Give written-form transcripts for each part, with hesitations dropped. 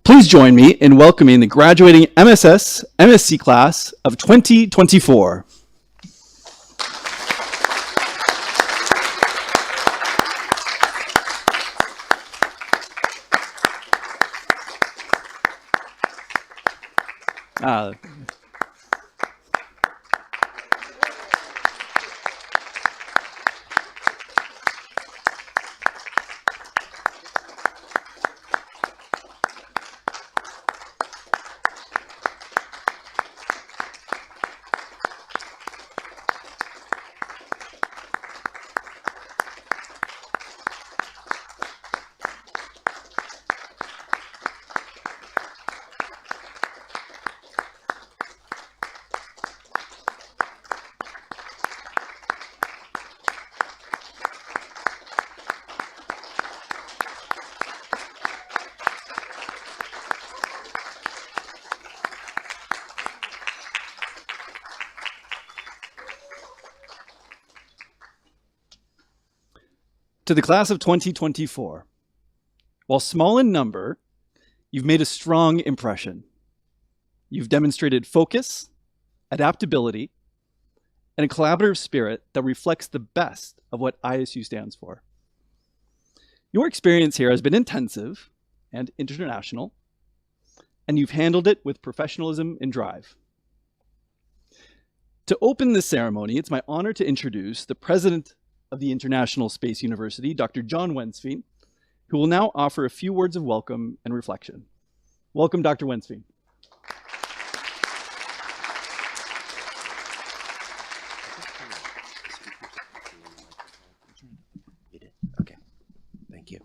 Please join me in welcoming the graduating MSc class of 2024. To the class of 2024, while small in number, you've made a strong impression. You've demonstrated focus, adaptability, and a collaborative spirit that reflects the best of what ISU stands for. Your experience here has been intensive and international, and you've handled it with professionalism and drive. To open this ceremony, it's my honor to introduce the President of the International Space University, Dr. John Wensveen, who will now offer a few words of welcome and reflection. Welcome, Dr. Wensveen. You did? Okay, thank you.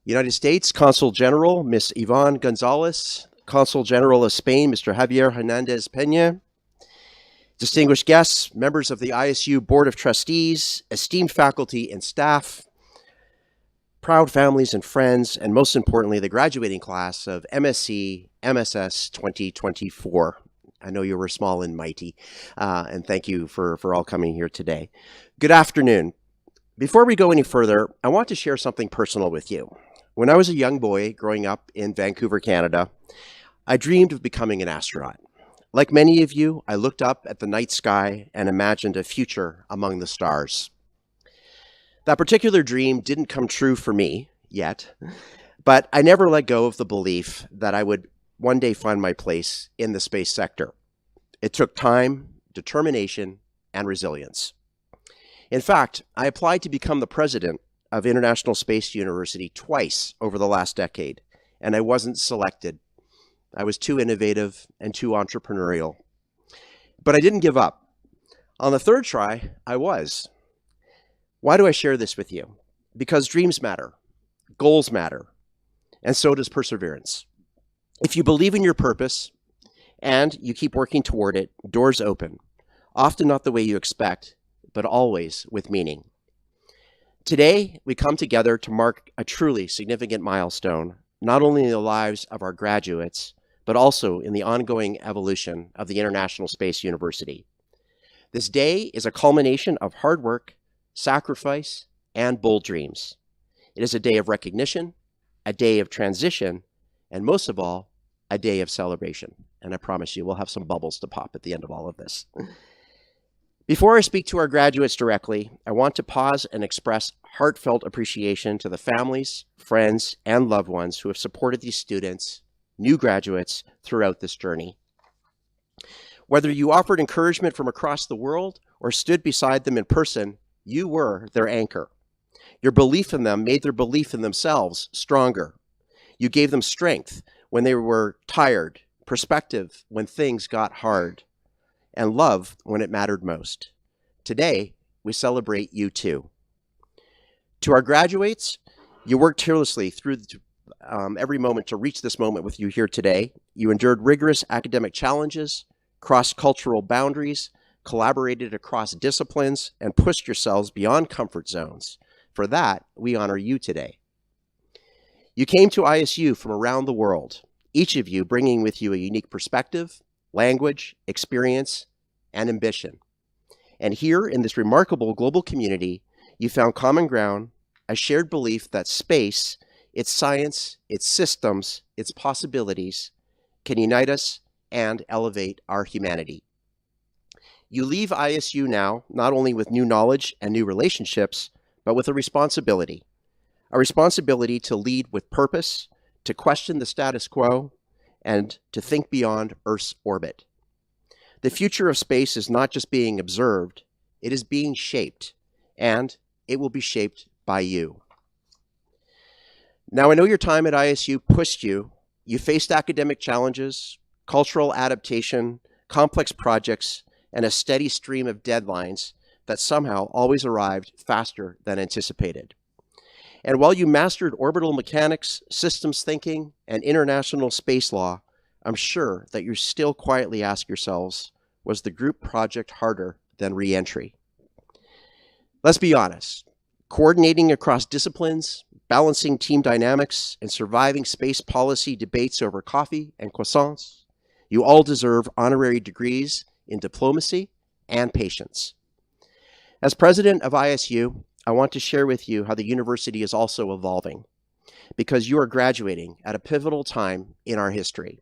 United States Consul General, Ms. Yvonne Gonzalez, Consul General of Spain, Mr. Javier Hernandez Peña, distinguished guests, members of the ISU Board of Trustees, esteemed faculty and staff, proud families and friends, and most importantly, the graduating class of MSc MSS 2024. I know you were small and mighty, and thank you for all coming here today. Good afternoon. Before we go any further, I want to share something personal with you. When I was a young boy growing up in Vancouver, Canada, I dreamed of becoming an astronaut. Like many of you, I looked up at the night sky and imagined a future among the stars. That particular dream didn't come true for me yet, but I never let go of the belief that I would one day find my place in the space sector. It took time, determination, and resilience. In fact, I applied to become the president of International Space University twice over the last decade, and I wasn't selected. I was too innovative and too entrepreneurial. But I didn't give up. On the third try, I was. Why do I share this with you? Because dreams matter, goals matter, and so does perseverance. If you believe in your purpose and you keep working toward it, doors open, often not the way you expect, but always with meaning. Today, we come together to mark a truly significant milestone, not only in the lives of our graduates, but also in the ongoing evolution of the International Space University. This day is a culmination of hard work, sacrifice, and bold dreams. It is a day of recognition, a day of transition, and most of all, a day of celebration. And I promise you, we'll have some bubbles to pop at the end of all of this. Before I speak to our graduates directly, I want to pause and express heartfelt appreciation to the families, friends, and loved ones who have supported these students, new graduates, throughout this journey. Whether you offered encouragement from across the world or stood beside them in person, you were their anchor. Your belief in them made their belief in themselves stronger. You gave them strength when they were tired, perspective when things got hard, and love when it mattered most. Today, we celebrate you too. To our graduates, you worked tirelessly through every moment to reach this moment with you here today. You endured rigorous academic challenges, crossed cultural boundaries, collaborated across disciplines, and pushed yourselves beyond comfort zones. For that, we honor you today. You came to ISU from around the world, each of you bringing with you a unique perspective, language, experience, and ambition. And here in this remarkable global community, you found common ground, a shared belief that space, its science, its systems, its possibilities, can unite us and elevate our humanity. You leave ISU now not only with new knowledge and new relationships, but with a responsibility to lead with purpose, to question the status quo, and to think beyond Earth's orbit. The future of space is not just being observed, it is being shaped, and it will be shaped by you. Now, I know your time at ISU pushed you. You faced academic challenges, cultural adaptation, complex projects, and a steady stream of deadlines that somehow always arrived faster than anticipated. And while you mastered orbital mechanics, systems thinking, and international space law, I'm sure that you still quietly ask yourselves, was the group project harder than re-entry? Let's be honest. Coordinating across disciplines, balancing team dynamics, and surviving space policy debates over coffee and croissants, you all deserve honorary degrees in diplomacy and patience. As president of ISU, I want to share with you how the university is also evolving, because you are graduating at a pivotal time in our history.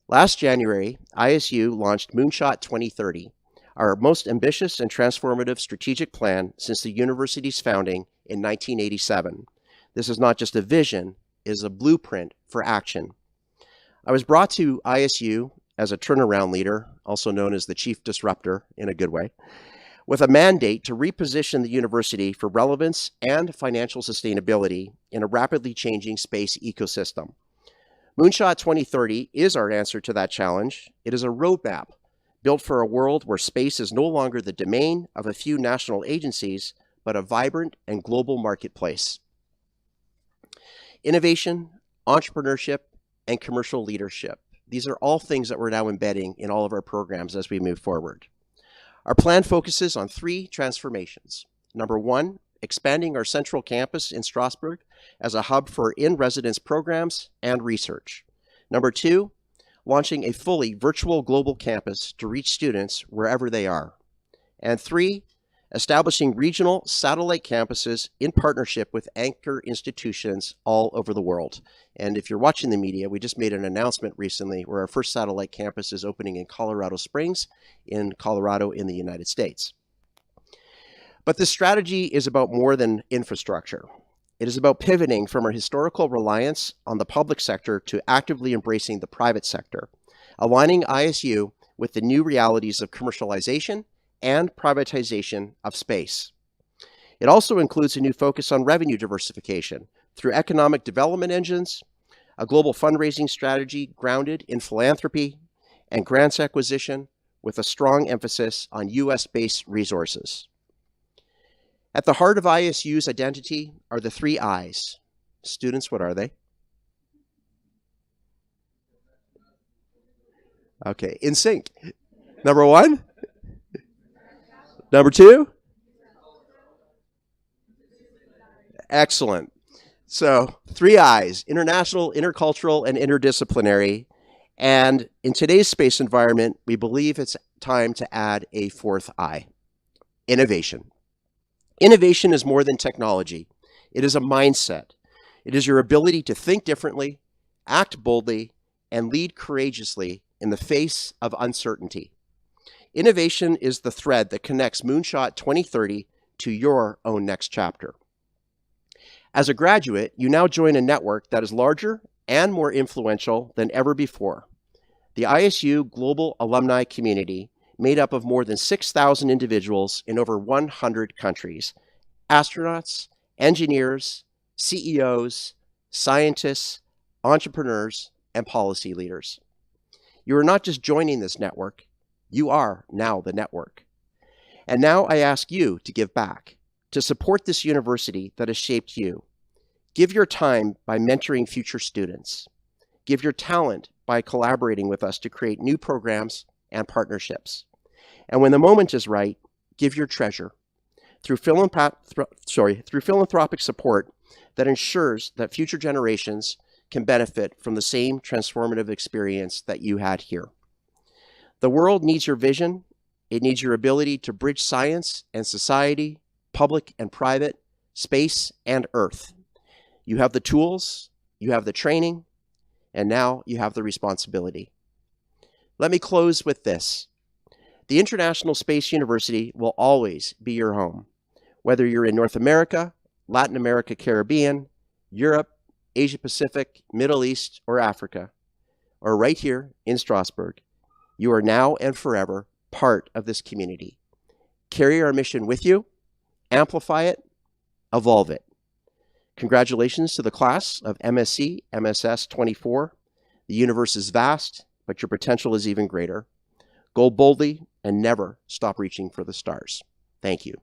Last January, ISU launched Moonshot 2030, our most ambitious and transformative strategic plan since the university's founding in 1987. This is not just a vision, it is a blueprint for action. I was brought to ISU as a turnaround leader, also known as the chief disruptor in a good way, with a mandate to reposition the university for relevance and financial sustainability in a rapidly changing space ecosystem. Moonshot 2030 is our answer to that challenge. It is a roadmap built for a world where space is no longer the domain of a few national agencies, but a vibrant and global marketplace. Innovation, entrepreneurship, and commercial leadership. These are all things that we're now embedding in all of our programs as we move forward. Our plan focuses on 3 transformations. Number 1, expanding our central campus in Strasbourg as a hub for in-residence programs and research. Number 2, launching a fully virtual global campus to reach students wherever they are. And 3, establishing regional satellite campuses in partnership with anchor institutions all over the world. And if you're watching the media, we just made an announcement recently where our first satellite campus is opening in Colorado Springs, in Colorado in the United States. But this strategy is about more than infrastructure. It is about pivoting from our historical reliance on the public sector to actively embracing the private sector, aligning ISU with the new realities of commercialization and privatization of space. It also includes a new focus on revenue diversification through economic development engines, a global fundraising strategy grounded in philanthropy, and grants acquisition with a strong emphasis on US-based resources. At the heart of ISU's identity are the 3 I's. Students, what are they? Okay, in sync. Number 1? Number 2? Excellent. So 3 I's, international, intercultural, and interdisciplinary. And in today's space environment, we believe it's time to add a 4th I, innovation. Innovation is more than technology. It is a mindset. It is your ability to think differently, act boldly, and lead courageously in the face of uncertainty. Innovation is the thread that connects Moonshot 2030 to your own next chapter. As a graduate, you now join a network that is larger and more influential than ever before. The ISU Global Alumni Community, made up of more than 6,000 individuals in over 100 countries, astronauts, engineers, CEOs, scientists, entrepreneurs, and policy leaders. You are not just joining this network, you are now the network. And now I ask you to give back, to support this university that has shaped you. Give your time by mentoring future students. Give your talent by collaborating with us to create new programs and partnerships. And when the moment is right, give your treasure through philanthropic support that ensures that future generations can benefit from the same transformative experience that you had here. The world needs your vision. It needs your ability to bridge science and society, public and private, space, and Earth. You have the tools, you have the training, and now you have the responsibility. Let me close with this. The International Space University will always be your home, whether you're in North America, Latin America, Caribbean, Europe, Asia Pacific, Middle East, or Africa, or right here in Strasbourg. You are now and forever part of this community. Carry our mission with you, amplify it, evolve it. Congratulations to the class of MSc, MSS24. The universe is vast, but your potential is even greater. Go boldly and never stop reaching for the stars. Thank you.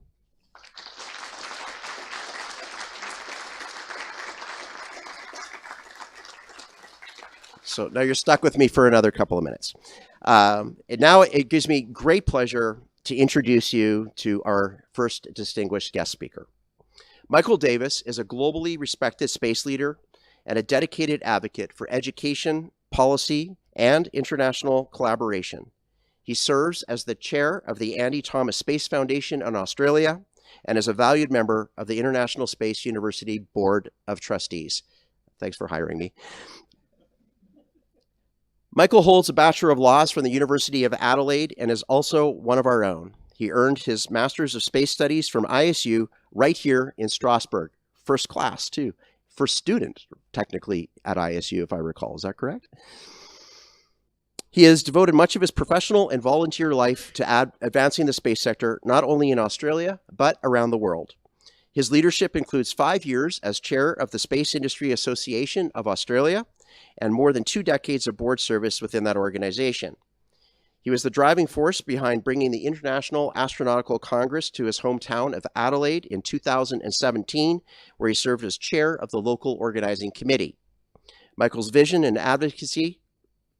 So now you're stuck with me for another couple of minutes. And now it gives me great pleasure to introduce you to our first distinguished guest speaker. Michael Davis is a globally respected space leader and a dedicated advocate for education, policy, and international collaboration. He serves as the chair of the Andy Thomas Space Foundation in Australia and is a valued member of the International Space University Board of Trustees. Thanks for hiring me. Michael holds a Bachelor of Laws from the University of Adelaide and is also one of our own. He earned his Master's of Space Studies from ISU right here in Strasbourg. First class, too. First student, technically, at ISU, if I recall. Is that correct? He has devoted much of his professional and volunteer life to advancing the space sector, not only in Australia, but around the world. His leadership includes 5 years as chair of the Space Industry Association of Australia and more than 2 decades of board service within that organization. He was the driving force behind bringing the International Astronautical Congress to his hometown of Adelaide in 2017, where he served as chair of the local organizing committee. Michael's vision and advocacy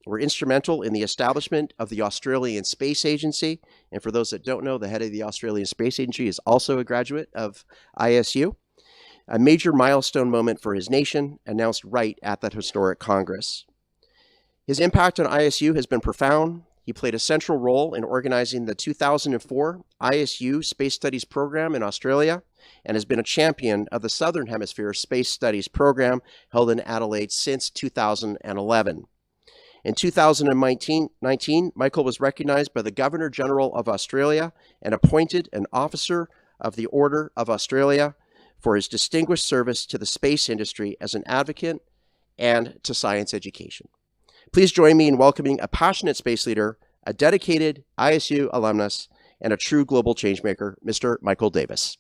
were instrumental in the establishment of the Australian Space Agency. And for those that don't know, the head of the Australian Space Agency is also a graduate of ISU. A major milestone moment for his nation, announced right at that historic Congress. His impact on ISU has been profound. He played a central role in organizing the 2004 ISU Space Studies program in Australia and has been a champion of the Southern Hemisphere Space Studies program held in Adelaide since 2011. In 2019, Michael was recognized by the Governor-General of Australia and appointed an Officer of the Order of Australia for his distinguished service to the space industry as an advocate and to science education. Please join me in welcoming a passionate space leader, a dedicated ISU alumnus, and a true global changemaker, Mr. Michael Davis.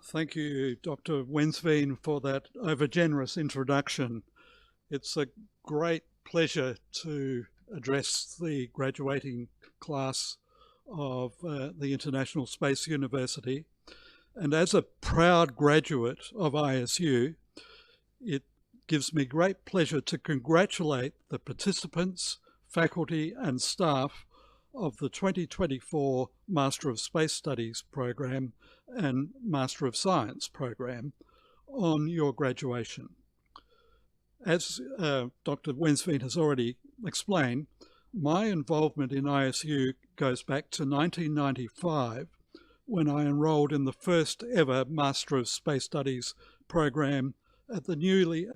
Thank you, Dr. Wensveen, for that overgenerous introduction. It's a great pleasure to address the graduating class of the International Space University. And as a proud graduate of ISU, it gives me great pleasure to congratulate the participants, faculty and staff of the 2024 Master of Space Studies program and Master of Science program on your graduation. As Dr. Wensveen has already explained, my involvement in ISU goes back to 1995 when I enrolled in the first ever Master of Space Studies program at the newly.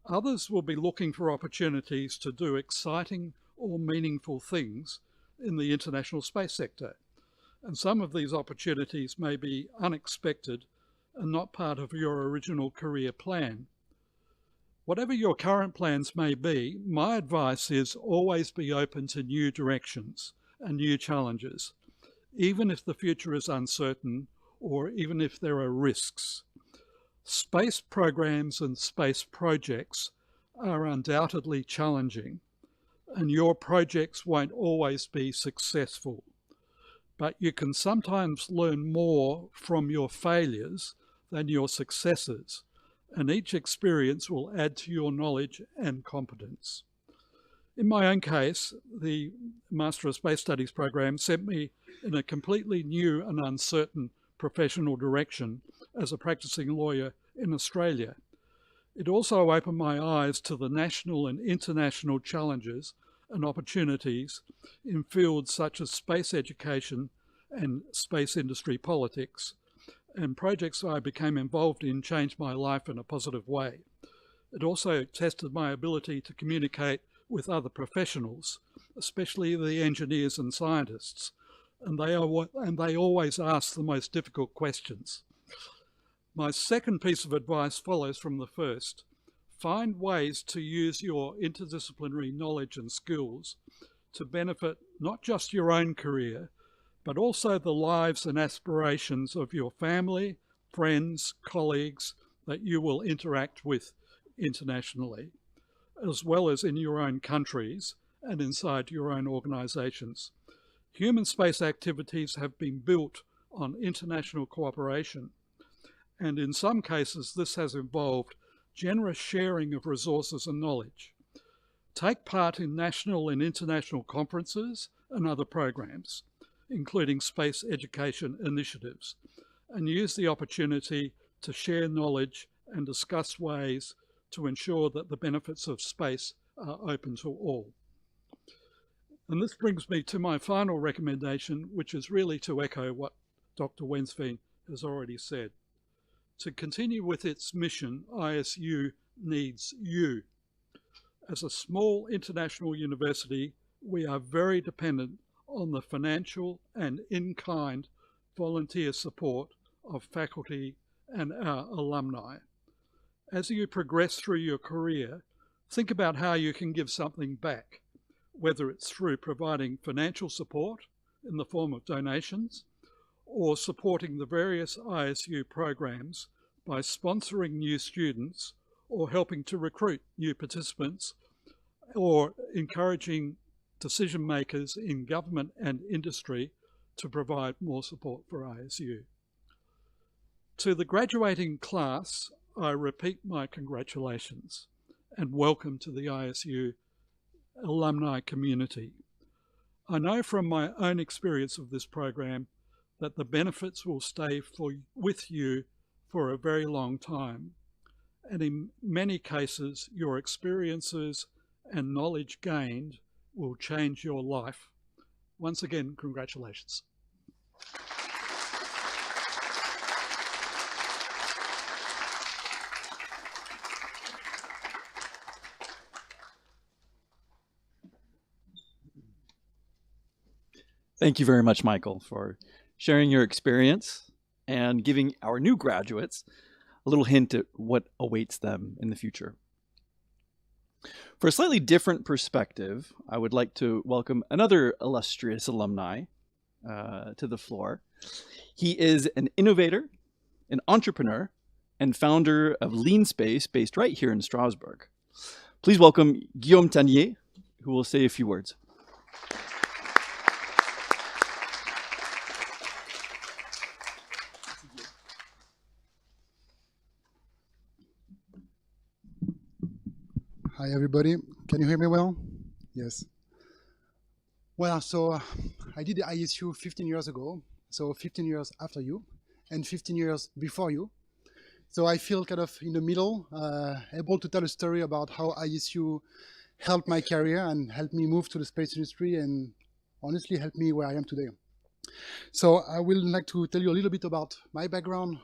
Others will be looking for opportunities to do exciting or meaningful things in the international space sector. And some of these opportunities may be unexpected and not part of your original career plan. Whatever your current plans may be, my advice is always be open to new directions and new challenges, even if the future is uncertain or even if there are risks. Space programs and space projects are undoubtedly challenging, and your projects won't always be successful. But you can sometimes learn more from your failures than your successes, and each experience will add to your knowledge and competence. In my own case, the Master of Space Studies program sent me in a completely new and uncertain professional direction as a practicing lawyer in Australia. It also opened my eyes to the national and international challenges and opportunities in fields such as space education and space industry politics, and projects I became involved in changed my life in a positive way. It also tested my ability to communicate with other professionals, especially the engineers and scientists, and they always ask the most difficult questions. My second piece of advice follows from the first. Find ways to use your interdisciplinary knowledge and skills to benefit not just your own career, but also the lives and aspirations of your family, friends, colleagues that you will interact with internationally, as well as in your own countries and inside your own organisations. Human space activities have been built on international cooperation, and in some cases this has involved generous sharing of resources and knowledge. Take part in national and international conferences and other programs, including space education initiatives, and use the opportunity to share knowledge and discuss ways to ensure that the benefits of space are open to all. And this brings me to my final recommendation, which is really to echo what Dr. Wensveen has already said. To continue with its mission, ISU needs you. As a small international university, we are very dependent on the financial and in-kind volunteer support of faculty and our alumni. As you progress through your career, think about how you can give something back, whether it's through providing financial support in the form of donations, or supporting the various ISU programs by sponsoring new students or helping to recruit new participants, or encouraging decision makers in government and industry to provide more support for ISU. To the graduating class, I repeat my congratulations and welcome to the ISU alumni community. I know from my own experience of this program that the benefits will stay with you for a very long time, and in many cases your experiences and knowledge gained will change your life. Once again, congratulations. Thank you very much, Michael, for sharing your experience and giving our new graduates a little hint at what awaits them in the future. For a slightly different perspective, I would like to welcome another illustrious alumni to the floor. He is an innovator, an entrepreneur, and founder of Lean Space, based right here in Strasbourg. Please welcome Guillaume Tanier, who will say a few words. Hi, everybody. Can you hear me well? Yes. Well, so I did the ISU 15 years ago, so 15 years after you, and 15 years before you. So I feel kind of in the middle, able to tell a story about how ISU helped my career and helped me move to the space industry, and honestly helped me where I am today. So I will like to tell you a little bit about my background,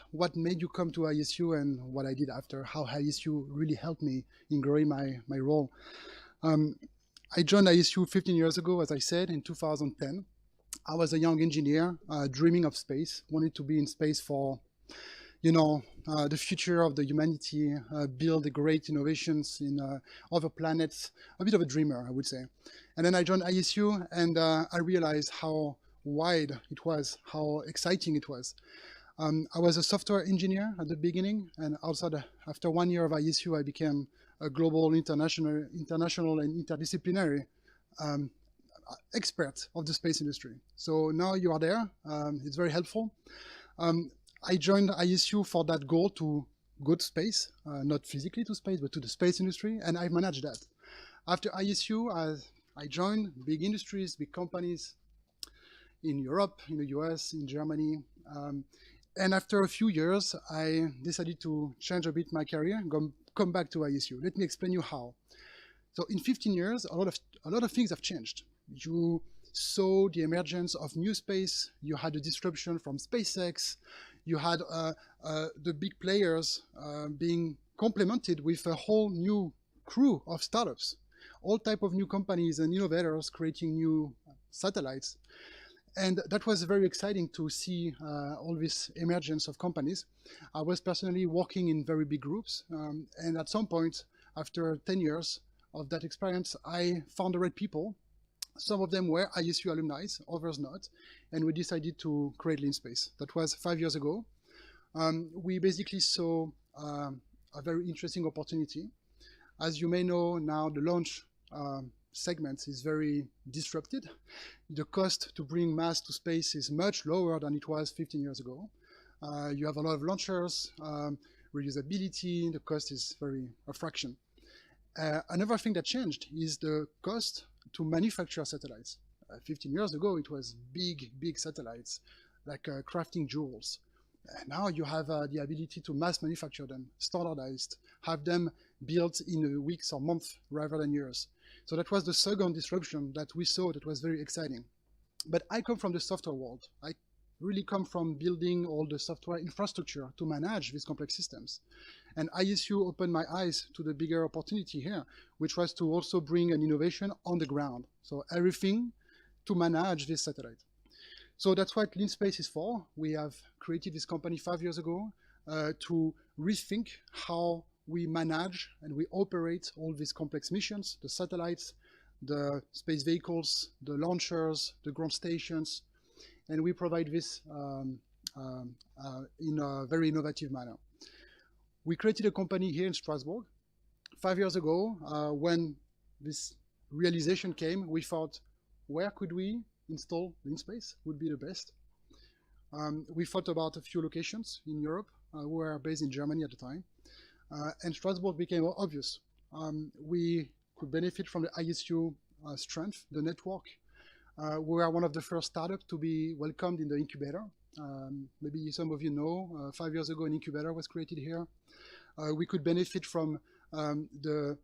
what made you come to ISU, and what I did after, how ISU really helped me in growing my role. I joined ISU 15 years ago, as I said, in 2010. I was a young engineer, dreaming of space, wanted to be in space for, the future of the humanity, build great innovations in other planets, a bit of a dreamer, I would say. And then I joined ISU, and I realized how wide it was, how exciting it was. I was a software engineer at the beginning, and after 1 year of ISU, I became a global, international and interdisciplinary expert of the space industry. So now you are there. It's very helpful. I joined ISU for that goal to go to space, not physically to space, but to the space industry, and I managed that. After ISU, I joined big industries, big companies in Europe, in the US, in Germany, And after a few years, I decided to change a bit my career, come back to ISU. Let me explain you how. So in 15 years, a lot of things have changed. You saw the emergence of new space. You had a disruption from SpaceX. You had the big players being complemented with a whole new crew of startups, all type of new companies and innovators creating new satellites. And that was very exciting to see all this emergence of companies. I was personally working in very big groups. And at some point, after 10 years of that experience, I found the right people. Some of them were ISU alumni, others not. And we decided to create LeanSpace. That was 5 years ago. We basically saw a very interesting opportunity. As you may know now, the launch segment is very disrupted. The cost to bring mass to space is much lower than it was 15 years ago. You have a lot of launchers, reusability, the cost is a fraction. Another thing that changed is the cost to manufacture satellites. 15 years ago, it was big satellites, like crafting jewels. Now you have the ability to mass manufacture them, standardized, have them built in weeks or months rather than years. So that was the second disruption that we saw that was very exciting. But I come from the software world. I really come from building all the software infrastructure to manage these complex systems. And ISU opened my eyes to the bigger opportunity here, which was to also bring an innovation on the ground. So everything to manage this satellite. So that's what LeanSpace is for. We have created this company 5 years ago to rethink how we manage and we operate all these complex missions, the satellites, the space vehicles, the launchers, the ground stations, and we provide this in a very innovative manner. We created a company here in Strasbourg 5 years ago. When this realization came, we thought, where could we install LeanSpace would be the best. We thought about a few locations in Europe. We were based in Germany at the time. And Strasbourg became obvious. We could benefit from the ISU strength, the network. We were one of the first startups to be welcomed in the incubator. Maybe some of you know, 5 years ago, an incubator was created here. We could benefit from the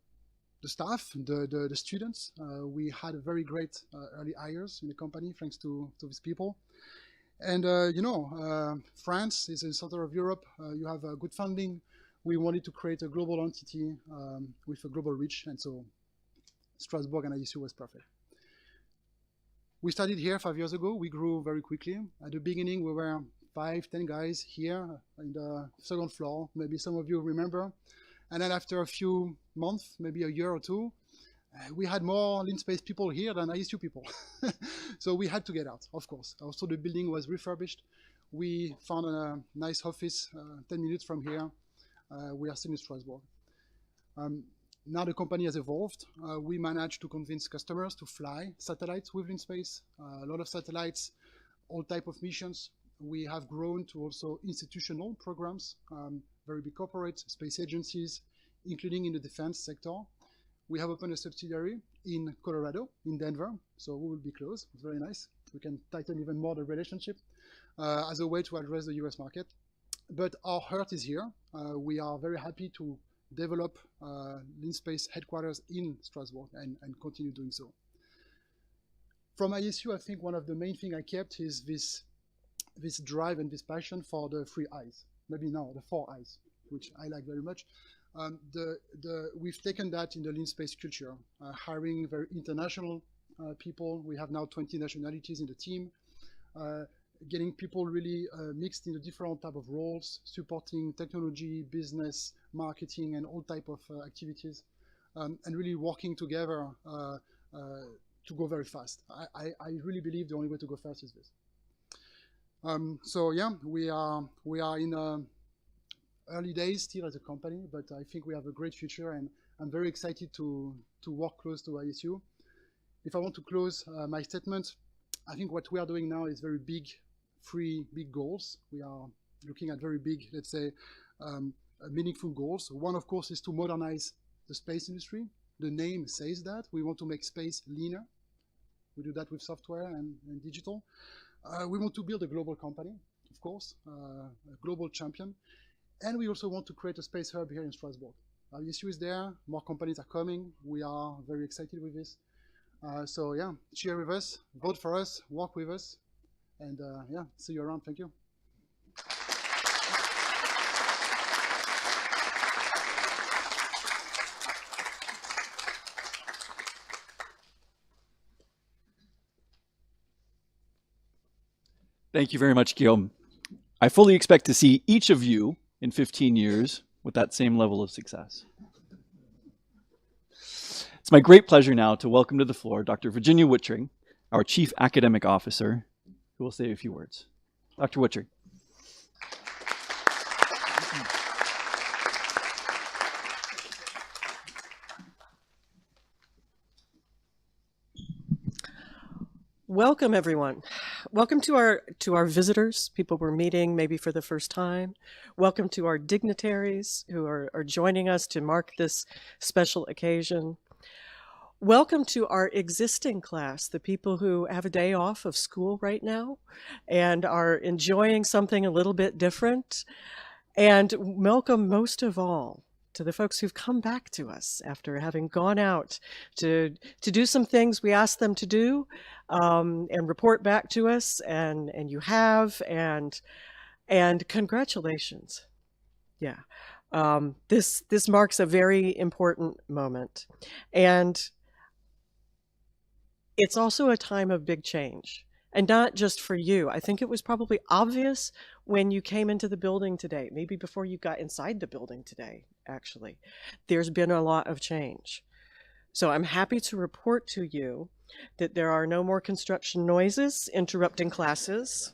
staff, the students. We had a very great early hires in the company, thanks to these people. And France is in the center of Europe. You have good funding. We wanted to create a global entity with a global reach, and so Strasbourg and ISU was perfect. We started here 5 years ago. We grew very quickly. At the beginning, we were 5-10 guys here in the second floor. Maybe some of you remember. And then after a few months, maybe a year or two, we had more LeanSpace people here than ISU people. So we had to get out, of course. Also, the building was refurbished. We found a nice office 10 minutes from here. We are still in Strasbourg. Now the company has evolved. We managed to convince customers to fly satellites with LeanSpace. A lot of satellites, all type of missions. We have grown to also institutional programs, very big corporate space agencies, including in the defense sector. We have opened a subsidiary in Colorado, in Denver, so we will be close. It's very nice. We can tighten even more the relationship as a way to address the US market. But our heart is here. We are very happy to develop LeanSpace headquarters in Strasbourg and continue doing so. From ISU, I think one of the main things I kept is this drive and this passion for the 3 I's. Maybe now the 4 I's, which I like very much. We've taken that in the LeanSpace culture, hiring very international people. We have now 20 nationalities in the team, getting people really mixed in the different type of roles, supporting technology, business, marketing, and all type of activities, and really working together to go very fast. I really believe the only way to go fast is this. So yeah, we are in early days still as a company, but I think we have a great future, and I'm very excited to work close to ISU. If I want to close my statement, I think what we are doing now is very big, 3 big goals. We are looking at very big, let's say, meaningful goals. One, of course, is to modernize the space industry. The name says that. We want to make space leaner. We do that with software and digital. We want to build a global company. Of course, a global champion. And we also want to create a space hub here in Strasbourg. The issue is there, more companies are coming. We are very excited with this. So yeah, cheer with us, vote for us, work with us, and yeah, see you around. Thank you. Thank you very much, Guillaume. I fully expect to see each of you in 15 years with that same level of success. It's my great pleasure now to welcome to the floor Dr. Virginia Wittring, our Chief Academic Officer, who will say a few words. Dr. Wittring. Welcome, everyone. Welcome to our visitors, people we're meeting maybe for the first time. Welcome to our dignitaries who are joining us to mark this special occasion. Welcome to our existing class, the people who have a day off of school right now and are enjoying something a little bit different. And welcome most of all to the folks who've come back to us after having gone out to do some things we asked them to do and report back to us, and you have, and congratulations. Yeah, this marks a very important moment, and it's also a time of big change. And not just for you. I think it was probably obvious when you came into the building today, maybe before you got inside the building today, actually. There's been a lot of change. So I'm happy to report to you that there are no more construction noises interrupting classes.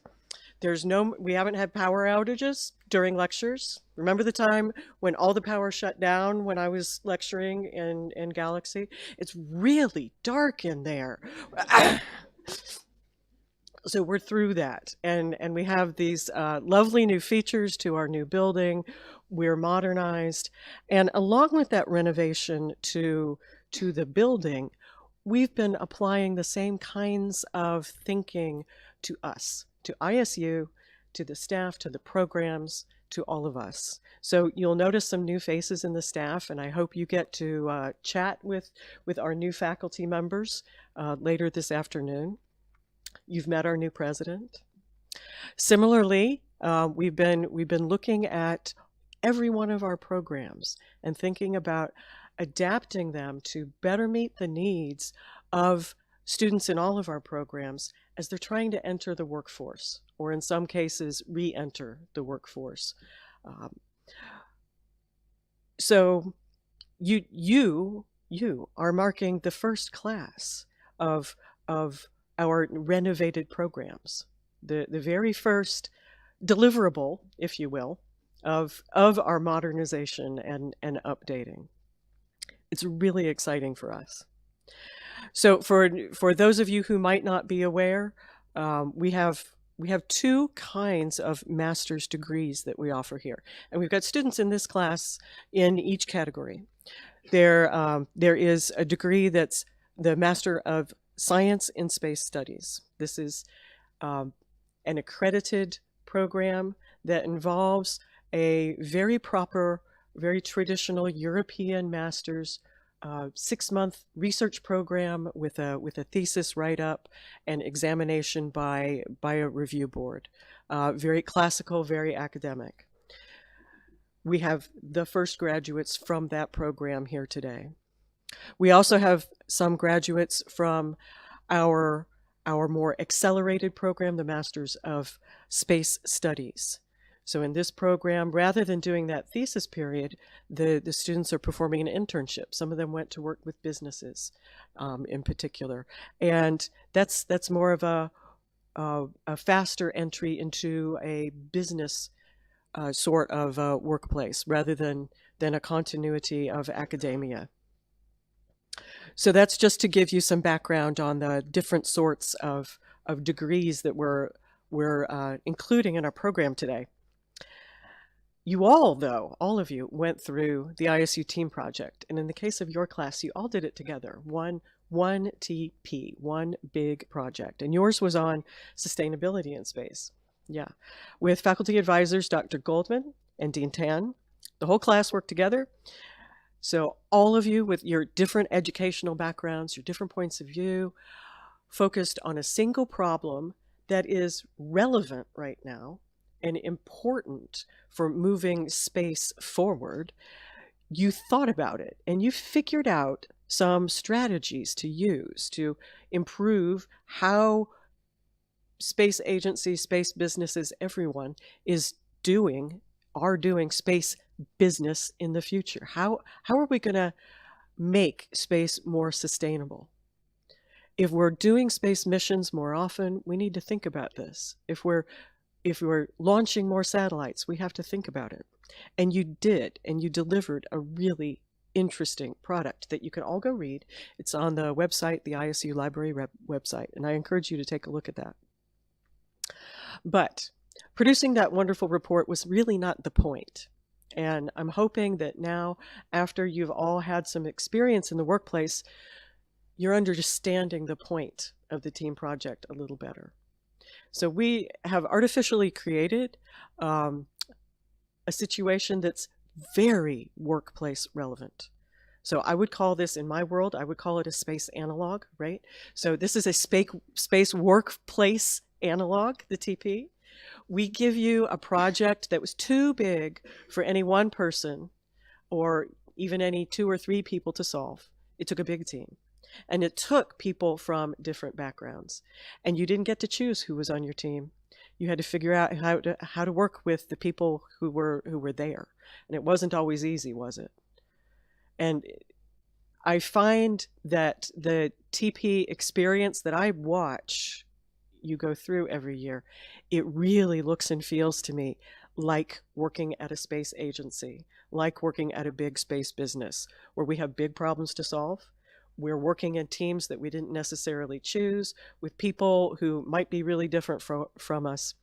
We haven't had power outages during lectures. Remember the time when all the power shut down when I was lecturing in Galaxy? It's really dark in there. So we're through that, and we have these lovely new features to our new building. We're modernized, and along with that renovation to the building, we've been applying the same kinds of thinking to us, to ISU, to the staff, to the programs, to all of us. So you'll notice some new faces in the staff, and I hope you get to chat with our new faculty members later this afternoon. You've met our new president. Similarly, we've been looking at every one of our programs and thinking about adapting them to better meet the needs of students in all of our programs as they're trying to enter the workforce, or in some cases, re-enter the workforce. So you are marking the first class of our renovated programs, the very first deliverable, if you will, of our modernization and updating. It's really exciting for us. So for those of you who might not be aware, we have two kinds of master's degrees that we offer here, and we've got students in this class in each category. There is a degree that's the Master of Science in Space Studies. This is an accredited program that involves a very proper, very traditional European master's 6-month research program with a thesis write-up and examination by a review board. Very classical, very academic. We have the first graduates from that program here today. We also have some graduates from our more accelerated program, the Masters of Space Studies. So in this program, rather than doing that thesis period, the students are performing an internship. Some of them went to work with businesses in particular. And that's more of a faster entry into a business sort of workplace rather than a continuity of academia. So that's just to give you some background on the different sorts of degrees that we're including in our program today. You all, though, all of you went through the ISU team project. And in the case of your class, you all did it together. One TP, one big project. And yours was on sustainability in space. Yeah. With faculty advisors, Dr. Goldman and Dean Tan. The whole class worked together. So all of you with your different educational backgrounds, your different points of view, focused on a single problem that is relevant right now and important for moving space forward. You thought about it and you figured out some strategies to use to improve how space agencies, space businesses, everyone are doing space business in the future. How are we going to make space more sustainable? If we're doing space missions more often, we need to think about this. If we're launching more satellites, we have to think about it. And you did, and you delivered a really interesting product that you can all go read. It's on the website, the ISU Library website, and I encourage you to take a look at that. But producing that wonderful report was really not the point. And I'm hoping that now, after you've all had some experience in the workplace, you're understanding the point of the team project a little better. So we have artificially created a situation that's very workplace relevant. So I would call this, in my world, I would call it a space analog, right? So this is a space workplace analog, the TP. We give you a project that was too big for any one person or even any 2 or 3 people to solve. It took a big team. And it took people from different backgrounds. And you didn't get to choose who was on your team. You had to figure out how to work with the people who were there. And it wasn't always easy, was it? And I find that the TP experience that I watch you go through every year, it really looks and feels to me like working at a space agency, like working at a big space business where we have big problems to solve. We're working in teams that we didn't necessarily choose with people who might be really different from us.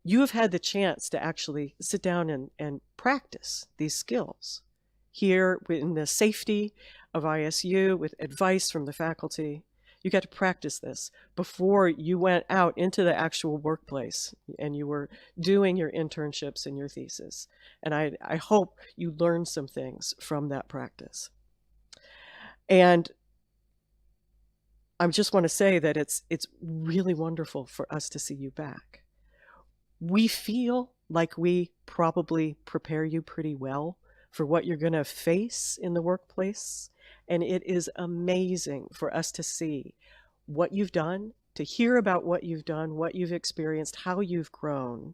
You have had the chance to actually sit down and practice these skills here in the safety of ISU with advice from the faculty. You got to practice this before you went out into the actual workplace and you were doing your internships and your thesis. And I hope you learned some things from that practice. And I just want to say that it's really wonderful for us to see you back. We feel like we probably prepare you pretty well for what you're going to face in the workplace. And it is amazing for us to see what you've done, to hear about what you've done, what you've experienced, how you've grown,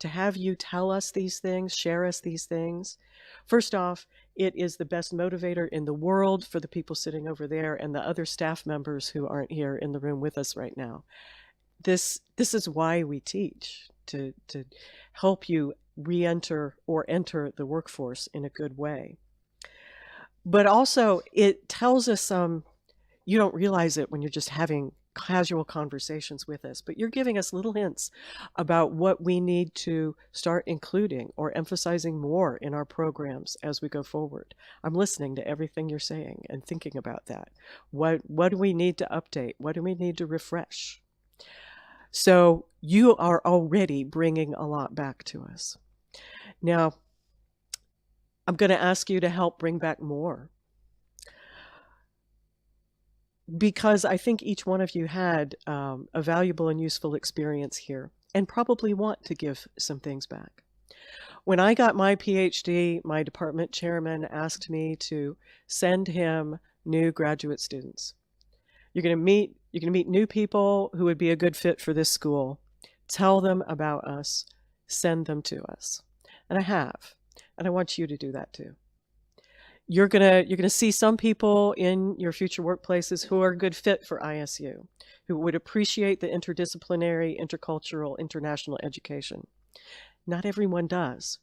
to have you tell us these things, share us these things. First off, it is the best motivator in the world for the people sitting over there and the other staff members who aren't here in the room with us right now. This is why we teach, to help you re-enter or enter the workforce in a good way. But also it tells us you don't realize it when you're just having casual conversations with us, but you're giving us little hints about what we need to start including or emphasizing more in our programs as we go forward. I'm listening to everything you're saying and thinking about that. What do we need to update? What do we need to refresh? So you are already bringing a lot back to us. Now, I'm going to ask you to help bring back more, because I think each one of you had a valuable and useful experience here and probably want to give some things back. When I got my PhD, my department chairman asked me to send him new graduate students. You're going to meet new people who would be a good fit for this school. Tell them about us. Send them to us. And I have. And I want you to do that too. You're gonna see some people in your future workplaces who are a good fit for ISU, who would appreciate the interdisciplinary, intercultural, international education. Not everyone does.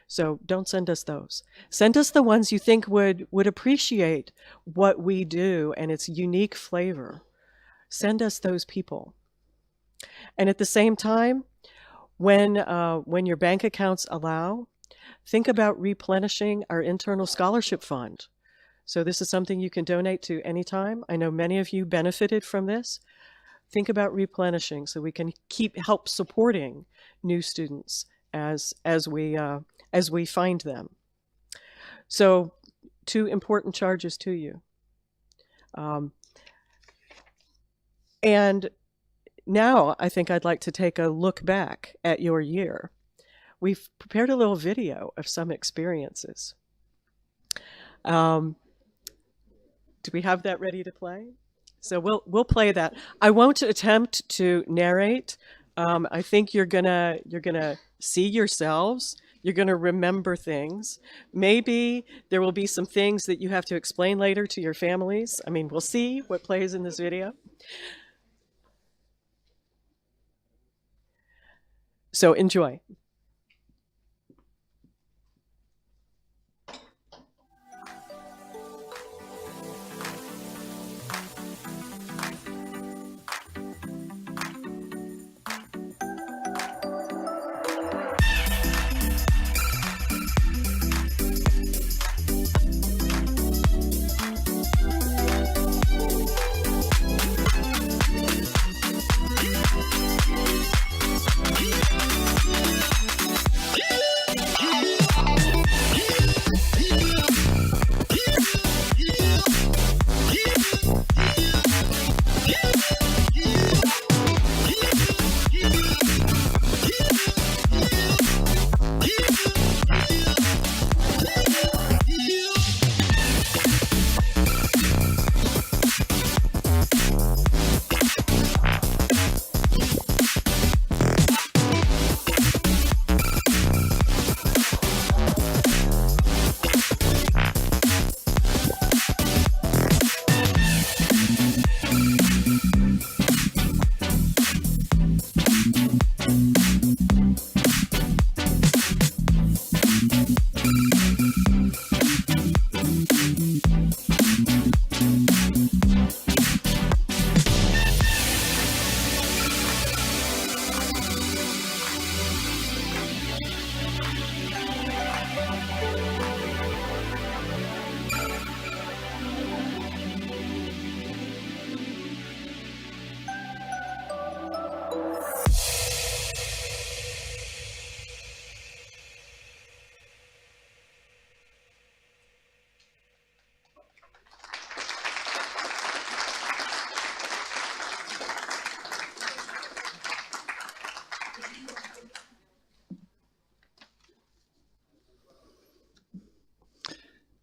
So don't send us those. Send us the ones you think would appreciate what we do and its unique flavor. Send us those people. And at the same time, when your bank accounts allow, think about replenishing our internal scholarship fund. So this is something you can donate to anytime. I know many of you benefited from this. think about replenishing so we can help supporting new students as we find them. So 2 important charges to you. And now I think I'd like to take a look back at your year. We've prepared a little video of some experiences. Do we have that ready to play? So we'll play that. I won't attempt to narrate. I think you're gonna see yourselves. You're gonna remember things. Maybe there will be some things that you have to explain later to your families. I mean, we'll see what plays in this video. So enjoy.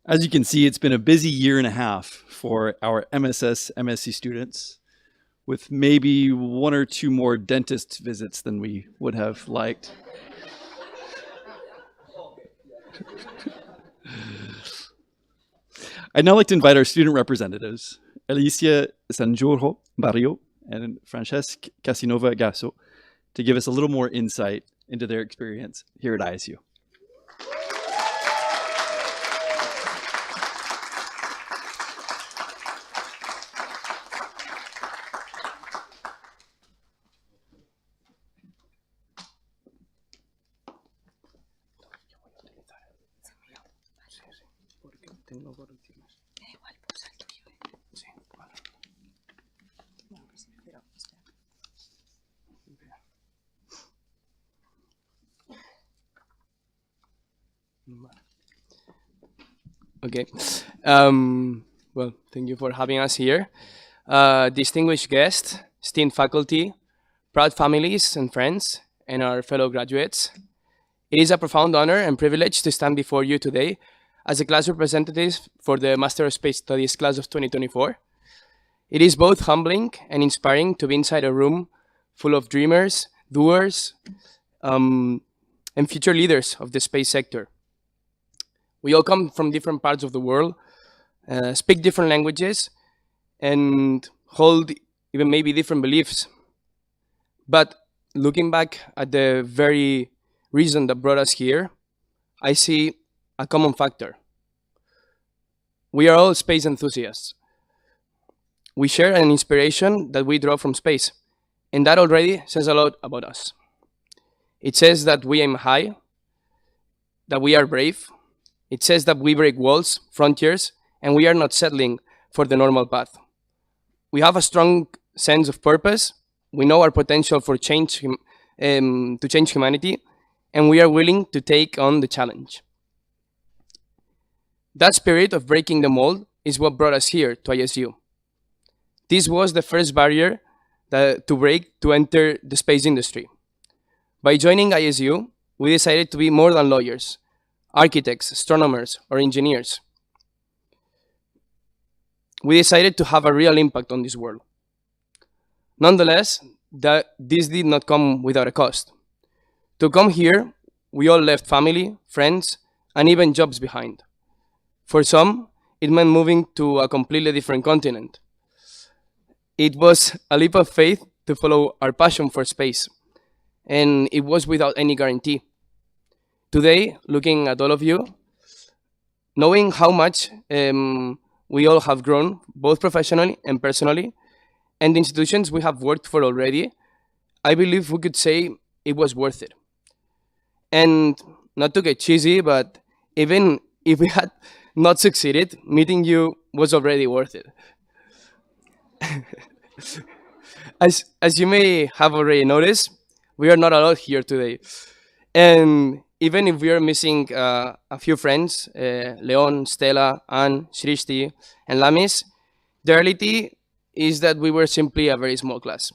As you can see, it's been a busy year and a half for our MSS MSc students, with maybe 1 or 2 more dentist visits than we would have liked. I'd now like to invite our student representatives, Alicia Sanjurjo Barrio and Francesc Casinova Gasso, to give us a little more insight into their experience here at ISU. Okay. Well, thank you for having us here. Distinguished guests, esteemed faculty, proud families and friends, and our fellow graduates. It is a profound honor and privilege to stand before you today as a class representative for the Master of Space Studies class of 2024. It is both humbling and inspiring to be inside a room full of dreamers, doers, and future leaders of the space sector. We all come from different parts of the world, speak different languages, and hold even maybe different beliefs. But looking back at the very reason that brought us here, I see a common factor. We are all space enthusiasts. We share an inspiration that we draw from space, and that already says a lot about us. It says that we aim high, that we are brave. It says that we break walls, frontiers, and we are not settling for the normal path. We have a strong sense of purpose we know our potential for change, to change humanity, and we are willing to take on the challenge. That spirit of breaking the mold is what brought us here to ISU. This was the first barrier to break to enter the space industry. By joining ISU, we decided to be more than lawyers, architects, astronomers, or engineers. We decided to have a real impact on this world. Nonetheless, this did not come without a cost. To come here, we all left family, friends, and even jobs behind. For some, it meant moving to a completely different continent. It was a leap of faith to follow our passion for space, and it was without any guarantee. Today, looking at all of you, knowing how much we all have grown, both professionally and personally, and the institutions we have worked for already, I believe we could say it was worth it. And not to get cheesy, but even if we had not succeeded, meeting you was already worth it. As you may have already noticed, we are not alone here today. And even if we are missing a few friends, Leon, Stella, Anne, Srishti, and Lamis, the reality is that we were simply a very small class.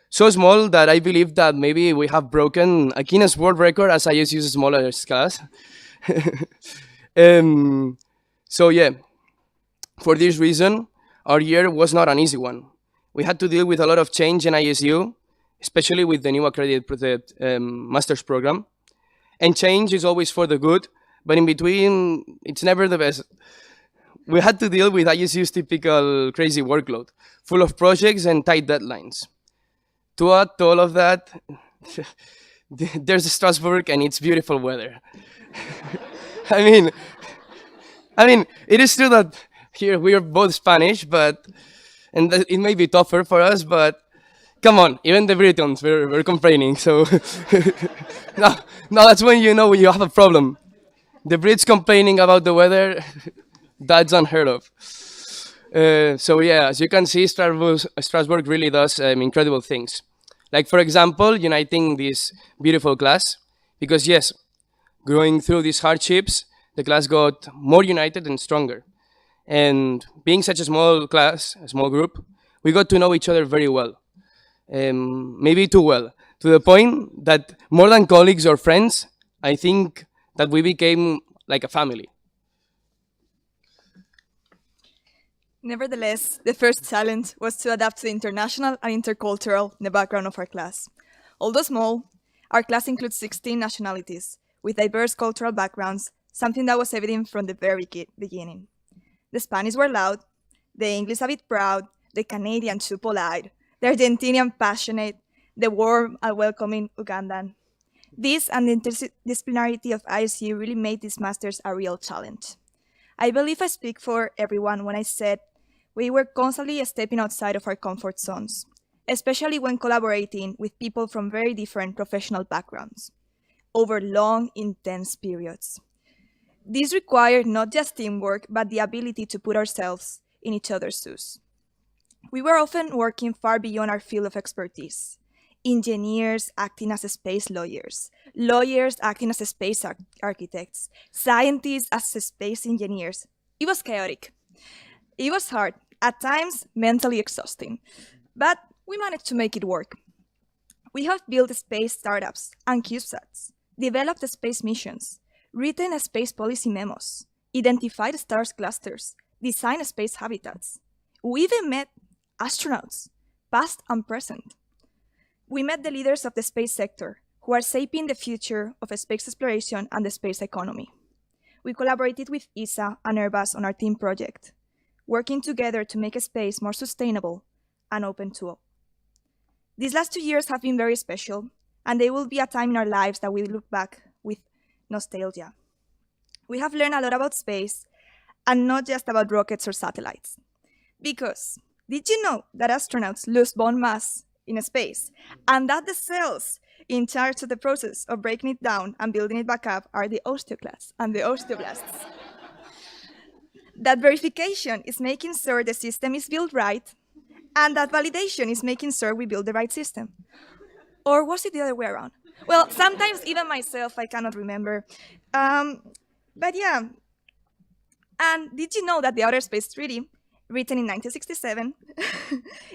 So small that I believe that maybe we have broken a Guinness World Record as ISU's smallest class. So yeah, for this reason, our year was not an easy one. We had to deal with a lot of change in ISU, especially with the new accredited master's program. And change is always for the good, but in between, it's never the best. We had to deal with ISU's typical crazy workload, full of projects and tight deadlines. To add to all of that, there's Strasbourg and it's beautiful weather. I mean, it is true that here we are both Spanish, and it may be tougher for us, but come on, even the Britons were complaining, so now that's when you know you have a problem. The Brits complaining about the weather, that's unheard of. So yeah, as you can see, Strasbourg really does incredible things. Like, for example, uniting this beautiful class, because yes, going through these hardships, the class got more united and stronger. And being such a small class, a small group, we got to know each other very well. Maybe too well, to the point that more than colleagues or friends, I think that we became like a family. Nevertheless, the first challenge was to adapt to the international and intercultural in the background of our class. Although small, our class includes 16 nationalities with diverse cultural backgrounds, something that was evident from the very beginning. The Spanish were loud, the English a bit proud, the Canadian too polite, the Argentinian passionate, the warm and welcoming Ugandan. This and the interdisciplinarity of ISU really made these masters a real challenge. I believe I speak for everyone when I said we were constantly stepping outside of our comfort zones, especially when collaborating with people from very different professional backgrounds, over long, intense periods. This required not just teamwork, but the ability to put ourselves in each other's shoes. We were often working far beyond our field of expertise. Engineers acting as space lawyers, lawyers acting as space architects, scientists as space engineers. It was chaotic. It was hard, at times mentally exhausting, but we managed to make it work. We have built space startups and CubeSats, developed space missions, written space policy memos, identified stars clusters, designed space habitats. We even met astronauts, past and present. We met the leaders of the space sector, who are shaping the future of space exploration and the space economy. We collaborated with ESA and Airbus on our team project, working together to make space more sustainable and open to all. These last 2 years have been very special, and they will be a time in our lives that we look back with nostalgia. We have learned a lot about space, and not just about rockets or satellites. Because, did you know that astronauts lose bone mass in space, and that the cells in charge of the process of breaking it down and building it back up are the osteoclasts and the osteoblasts? That verification is making sure the system is built right, And that validation is making sure we build the right system. Or was it the other way around? Well, sometimes even myself, I cannot remember. But yeah. And did you know that the Outer Space Treaty, written in 1967,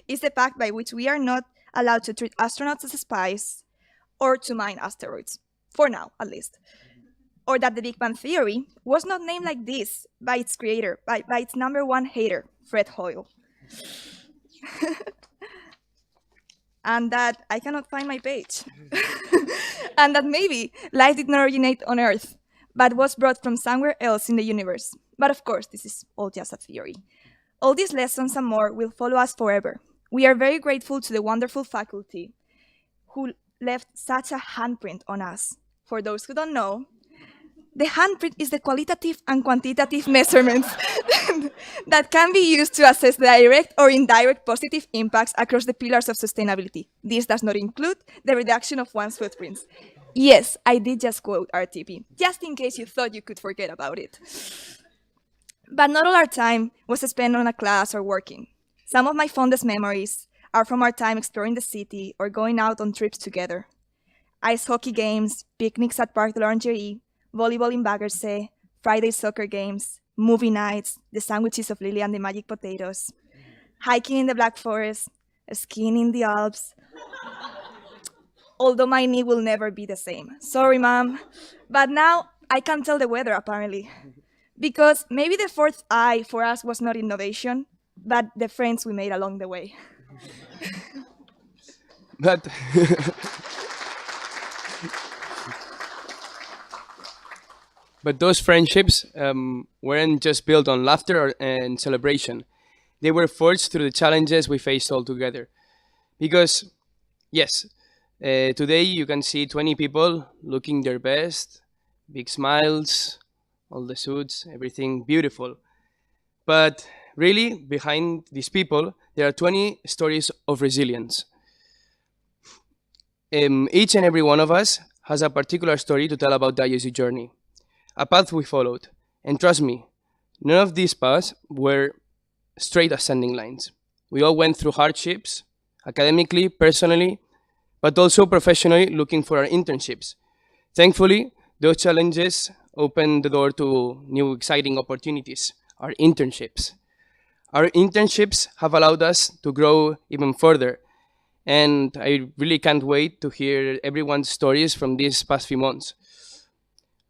is the pact by which we are not allowed to treat astronauts as spies or to mine asteroids, for now at least? Or that the Big Bang Theory was not named like this by its creator, by its number one hater, Fred Hoyle. And that I cannot find my page. And that maybe life did not originate on Earth, but was brought from somewhere else in the universe. But of course, this is all just a theory. All these lessons and more will follow us forever. We are very grateful to the wonderful faculty who left such a handprint on us. For those who don't know, the handprint is the qualitative and quantitative measurements that can be used to assess the direct or indirect positive impacts across the pillars of sustainability. This does not include the reduction of one's footprints. Yes, I did just quote RTP, just in case you thought you could forget about it. But not all our time was spent on a class or working. Some of my fondest memories are from our time exploring the city or going out on trips together. Ice hockey games, picnics at Parc de l'Orangerie, volleyball in Baggersee, Friday soccer games, movie nights, the sandwiches of Lily and the Magic Potatoes, hiking in the Black Forest, skiing in the Alps. Although my knee will never be the same. Sorry, Mom. But now I can tell the weather, apparently. Because maybe the fourth eye for us was not innovation, but the friends we made along the way. But but those friendships weren't just built on laughter and celebration. They were forged through the challenges we faced all together. Because, yes, today you can see 20 people looking their best, big smiles, all the suits, everything beautiful. But really, behind these people, there are 20 stories of resilience. Each and every one of us has a particular story to tell about the ISU journey, a path we followed. And trust me, none of these paths were straight ascending lines. We all went through hardships, academically, personally, but also professionally, looking for our internships. Thankfully, those challenges opened the door to new exciting opportunities, our internships. Our internships have allowed us to grow even further, and I really can't wait to hear everyone's stories from these past few months.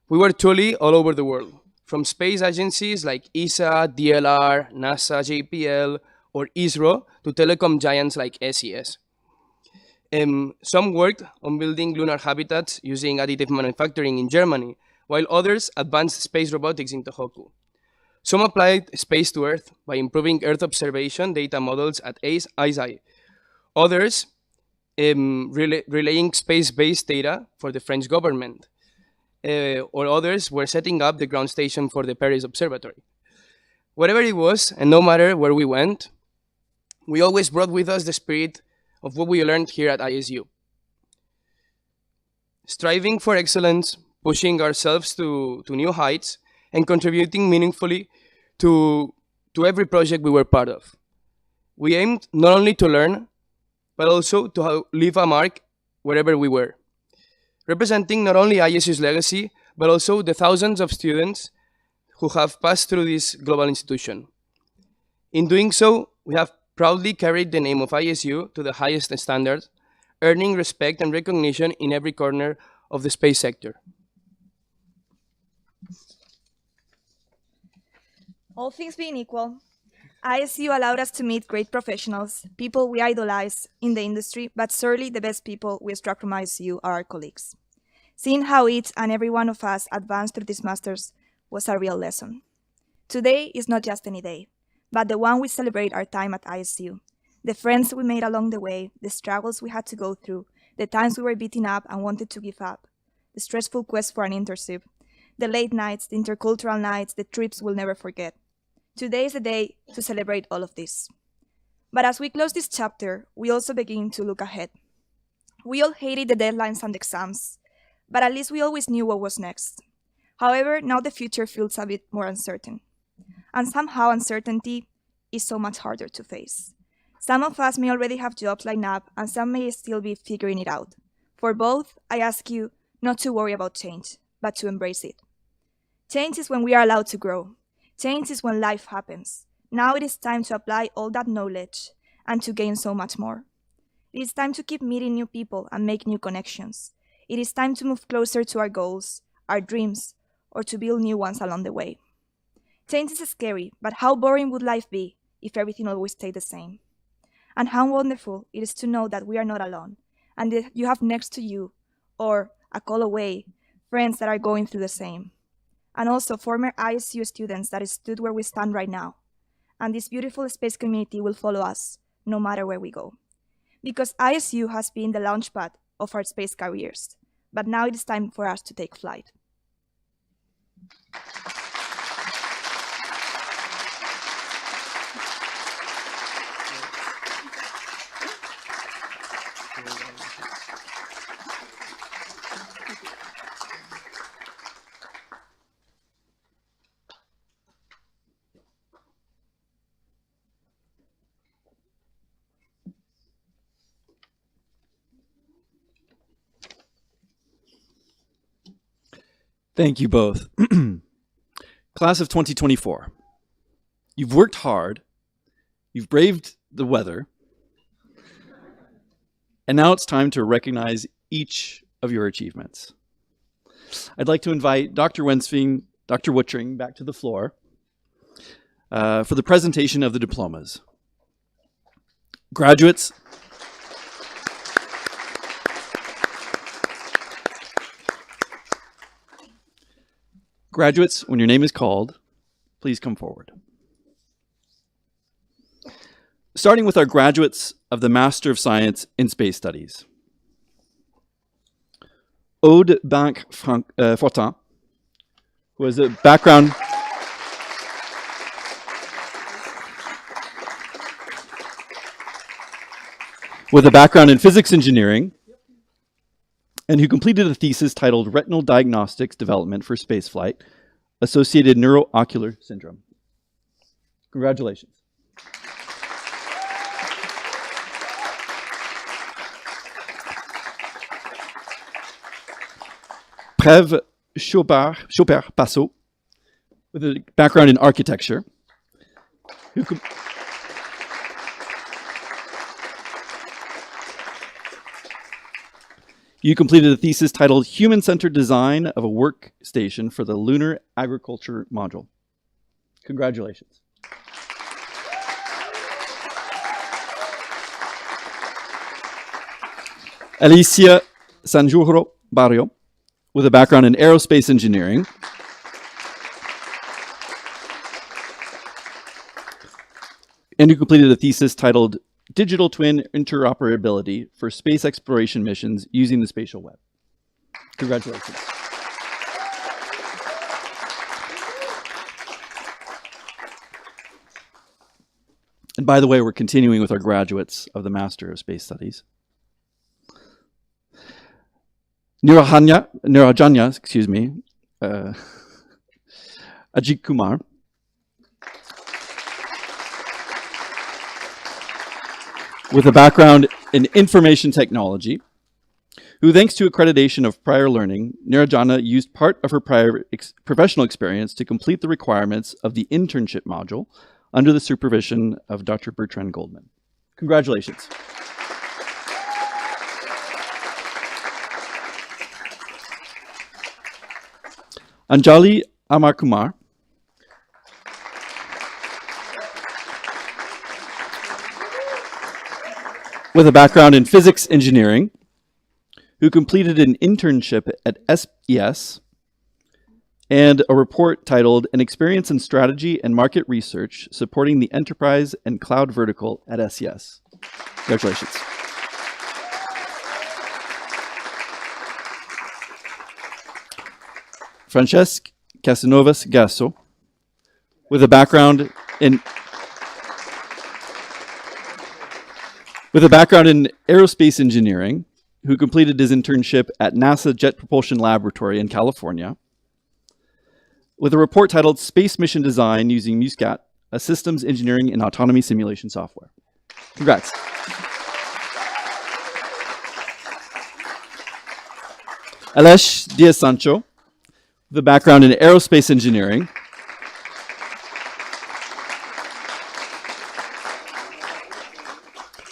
We were truly all over the world, from space agencies like ESA, DLR, NASA, JPL, or ISRO, to telecom giants like SES. Some worked on building lunar habitats using additive manufacturing in Germany, while others advanced space robotics in Tohoku. Some applied space to Earth by improving Earth observation data models at ISAI. Others relaying space-based data for the French government. Or others were setting up the ground station for the Paris Observatory. Whatever it was, and no matter where we went, we always brought with us the spirit of what we learned here at ISU. Striving for excellence, pushing ourselves to new heights, and contributing meaningfully to every project we were part of. We aimed not only to learn, but also to leave a mark wherever we were, representing not only ISU's legacy, but also the thousands of students who have passed through this global institution. In doing so, we have proudly carried the name of ISU to the highest standards, earning respect and recognition in every corner of the space sector. All things being equal, ISU allowed us to meet great professionals, people we idolize in the industry, but certainly the best people we extract from ISU are our colleagues. Seeing how each and every one of us advanced through these masters was a real lesson. Today is not just any day, but the one we celebrate our time at ISU, the friends we made along the way, the struggles we had to go through, the times we were beaten up and wanted to give up, the stressful quest for an internship, the late nights, the intercultural nights, the trips we'll never forget. Today is the day to celebrate all of this. But as we close this chapter, we also begin to look ahead. We all hated the deadlines and exams, but at least we always knew what was next. However, now the future feels a bit more uncertain. And somehow uncertainty is so much harder to face. Some of us may already have jobs lined up, and some may still be figuring it out. For both, I ask you not to worry about change, but to embrace it. Change is when we are allowed to grow. Change is when life happens. Now it is time to apply all that knowledge and to gain so much more. It is time to keep meeting new people and make new connections. It is time to move closer to our goals, our dreams, or to build new ones along the way. Change is scary, but how boring would life be if everything always stayed the same? And how wonderful it is to know that we are not alone, and that you have next to you, or a call away, friends that are going through the same. And also former ISU students that stood where we stand right now. And this beautiful space community will follow us, no matter where we go. Because ISU has been the launchpad of our space careers, but now it is time for us to take flight. Thank you both. Class of 2024. You've worked hard, you've braved the weather, and now it's time to recognize each of your achievements. I'd like to invite Dr. Wensveen, Dr. Wootring back to the floor for the presentation of the diplomas. Graduates, when your name is called, please come forward. Starting with our graduates of the Master of Science in Space Studies. Aude Banque-Fortin, who has a background in physics engineering, and who completed a thesis titled Retinal Diagnostics Development for Spaceflight, Associated Neuroocular Syndrome. Congratulations. Preve Chaubert-Passot, with a background in architecture, You completed a thesis titled Human-Centered Design of a Workstation for the Lunar Agriculture Module. Congratulations. Alicia Sanjuro Barrio, with a background in aerospace engineering, and who completed a thesis titled Digital Twin Interoperability for Space Exploration Missions Using the Spatial Web. Congratulations. And by the way, we're continuing with our graduates of the Master of Space Studies. Nirajanya, Ajit Kumar, with a background in information technology, who, thanks to accreditation of prior learning, Nirajana used part of her prior professional experience to complete the requirements of the internship module under the supervision of Dr. Bertrand Goldman. Congratulations. Anjali Amar Kumar, with a background in physics engineering, who completed an internship at SES and a report titled An Experience in Strategy and Market Research Supporting the Enterprise and Cloud Vertical at SES. Congratulations. Francesc Casanovas Gasso, with a background in aerospace engineering, who completed his internship at NASA Jet Propulsion Laboratory in California, with a report titled Space Mission Design Using MUSCAT, a Systems Engineering and Autonomy Simulation Software. Congrats. Alesh Diaz Sancho, with a background in aerospace engineering,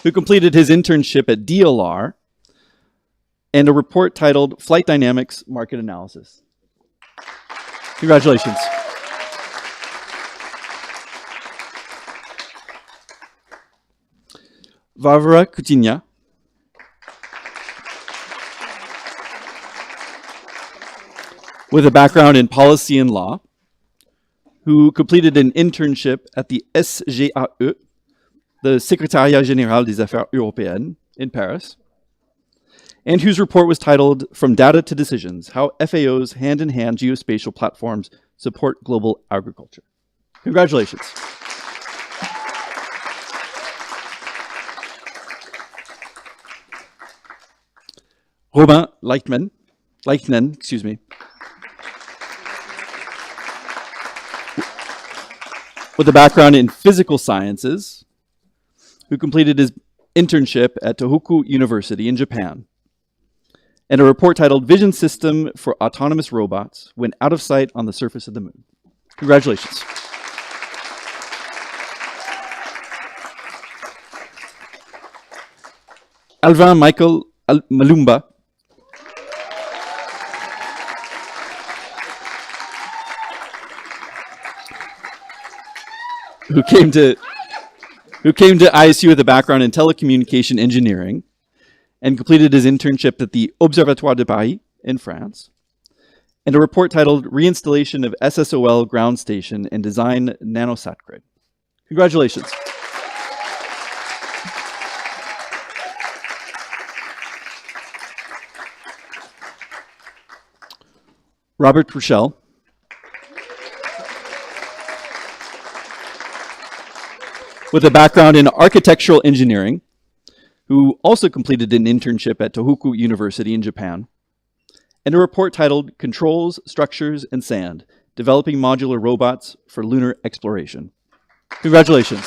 who completed his internship at DLR and a report titled Flight Dynamics Market Analysis. Congratulations. Varvara Coutinho, with a background in policy and law, who completed an internship at the SGAE, the Secrétariat Général des Affaires Européennes in Paris, and whose report was titled From Data to Decisions, How FAO's Hand-in-Hand Geospatial Platforms Support Global Agriculture. Congratulations. Robin Leichtnen, with a background in physical sciences, who completed his internship at Tohoku University in Japan, and a report titled Vision System for Autonomous Robots When Out of Sight on the Surface of the Moon. Congratulations. Alvin Michael Malumba, who came to ISU with a background in telecommunication engineering and completed his internship at the Observatoire de Paris in France, and a report titled Reinstallation of SSOL Ground Station and Design Nanosat Grid. Congratulations. Robert Rochelle, with a background in architectural engineering, who also completed an internship at Tohoku University in Japan, and a report titled Controls, Structures, and Sand, Developing Modular Robots for Lunar Exploration. Congratulations.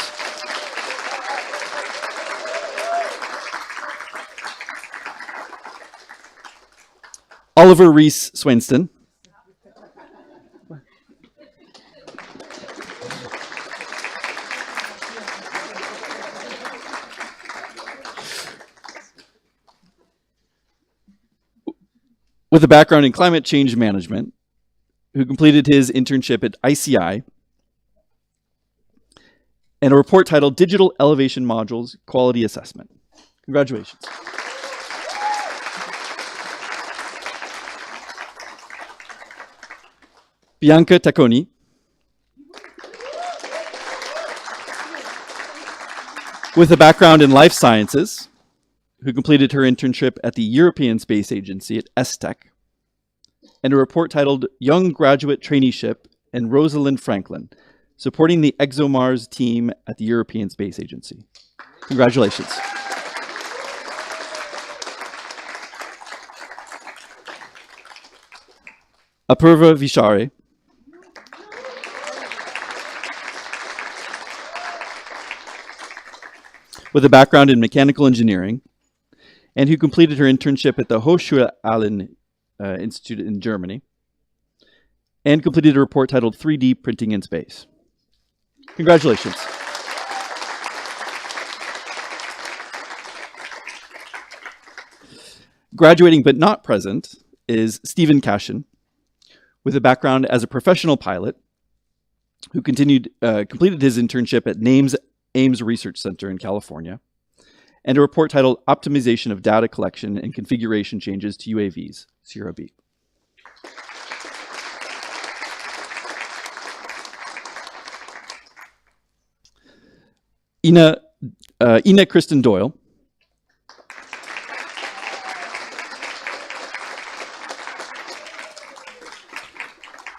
Oliver Reese Swainston, with a background in climate change management, who completed his internship at ICI, and a report titled Digital Elevation Modules Quality Assessment. Congratulations. Bianca Tacconi, with a background in life sciences, who completed her internship at the European Space Agency at ESTEC, and a report titled Young Graduate Traineeship and Rosalind Franklin, supporting the ExoMars team at the European Space Agency. Congratulations. Apurva Vishare, with a background in mechanical engineering, and who completed her internship at the Hochschule Allen Institute in Germany, and completed a report titled 3D Printing in Space. Congratulations. Graduating but not present is Stephen Cashin, with a background as a professional pilot, who completed his internship at Ames Research Center in California, and a report titled Optimization of Data Collection and Configuration Changes to UAVs, Sierra B. Ina Kristen Doyle,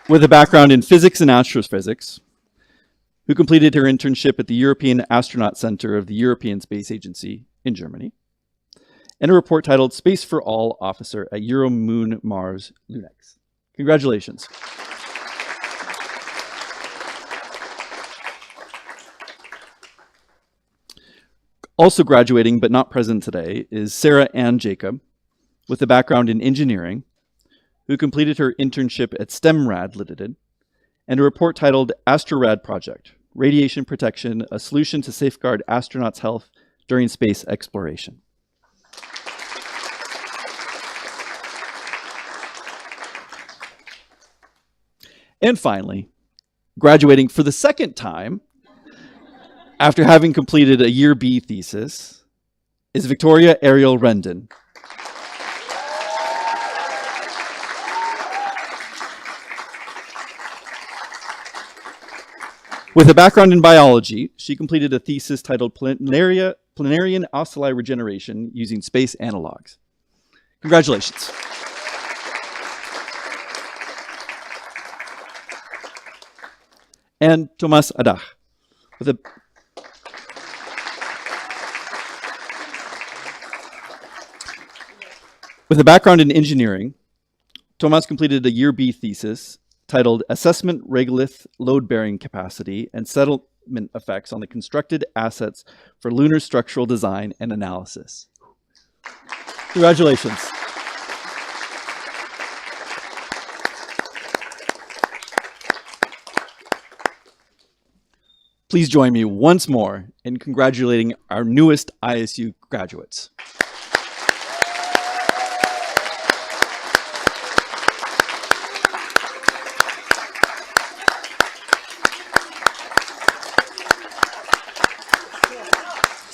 with a background in physics and astrophysics, who completed her internship at the European Astronaut Center of the European Space Agency in Germany, and a report titled Space for All Officer at Euromoon Mars Lunex. Congratulations. Also graduating but not present today is Sarah Ann Jacob, with a background in engineering, who completed her internship at STEMRAD Limited and a report titled AstroRad Project, Radiation Protection, a Solution to Safeguard Astronauts' Health During Space Exploration. And finally, graduating for the second time, after having completed a Year B thesis, is Victoria Ariel Rendon. With a background in biology, she completed a thesis titled Planarian Oculi Regeneration using space analogs. Congratulations. And Thomas Adach, with a background in engineering, Thomas completed a Year B thesis titled Assessment Regolith Load-Bearing Capacity and Settlement Effects on the Constructed Assets for Lunar Structural Design and Analysis. Congratulations. Please join me once more in congratulating our newest ISU graduates.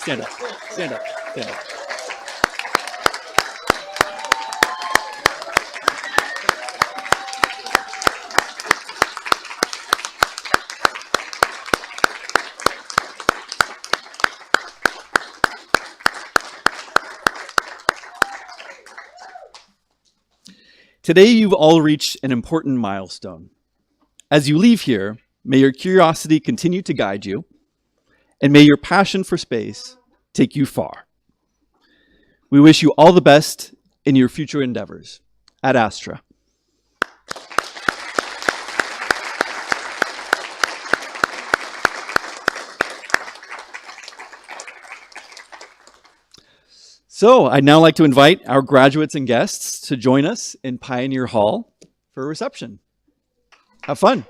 Stand up, stand up, stand up. Today, you've all reached an important milestone. As you leave here, may your curiosity continue to guide you, and may your passion for space take you far. We wish you all the best in your future endeavors. Ad Astra. So I'd now like to invite our graduates and guests to join us in Pioneer Hall for a reception. Have fun.